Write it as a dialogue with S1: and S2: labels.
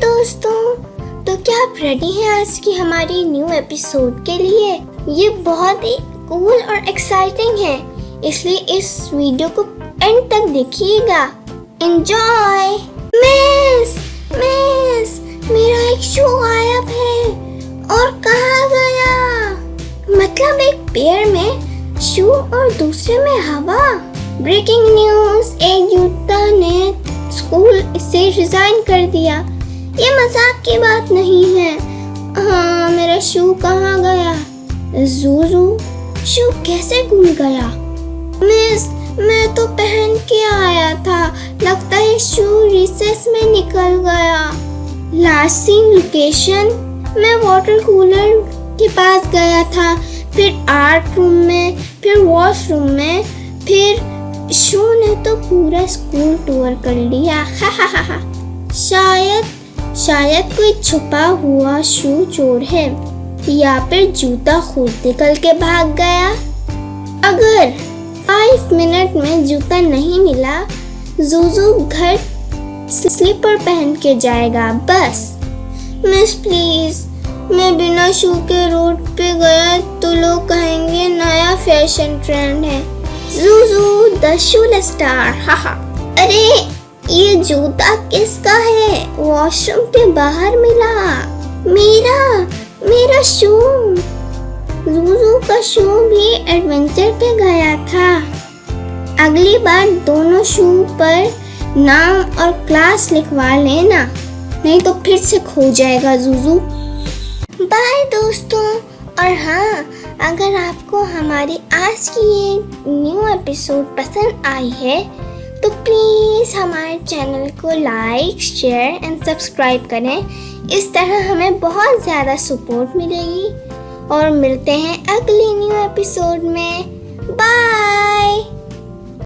S1: दोस्तों, तो क्या आप रेडी हैं आज की हमारी न्यू एपिसोड के लिए? ये बहुत ही कूल और एक्साइटिंग है, इसलिए इस वीडियो को एंड तक देखिएगा। एंजॉय। मिस, मेरा एक शू गायब है। और कहाँ गया? मतलब एक पैर में शू और दूसरे में हवा। ब्रेकिंग न्यूज, एक युवता ने स्कूल से रिजाइन कर दिया। ये मजाक की बात नहीं है। हाँ, मेरा शू कहाँ गया? ज़ूज़ू, शू कैसे गुम गया? मिस, मैं तो पहन के आया था, लगता है शू रिसेस में निकल गया। लास्ट सीन लोकेशन, मैं वाटर कूलर के पास गया था, फिर आर्ट रूम में, फिर वॉशरूम में, फिर शू ने तो पूरा स्कूल टूर कर लिया। शायद कोई छुपा हुआ शू चोर है, या फिर जूता खुद निकल के भाग गया। अगर 5 मिनट में जूता नहीं मिला, ज़ूज़ू घर स्लीपर पहन के जाएगा बस। मिस प्लीज, मैं बिना शू के रोड पे गया तो लोग कहेंगे नया फैशन ट्रेंड है। ज़ूज़ू द शूलेस स्टार। हाहा। अरे ये जूता किसका है? वॉशरूम के बाहर मिला। मेरा शू। ज़ूज़ू का शू भी एडवेंचर पे गया था। अगली बार दोनों शू पर नाम और क्लास लिखवा लेना, नहीं तो फिर से खो जाएगा ज़ूज़ू। बाय दोस्तों। और हाँ, अगर आपको हमारी आज की ये न्यू एपिसोड पसंद आई है तो प्लीज़ हमारे चैनल को लाइक, शेयर एंड सब्सक्राइब करें। इस तरह हमें बहुत ज़्यादा सपोर्ट मिलेगी। और मिलते हैं अगली न्यू एपिसोड में। बाय।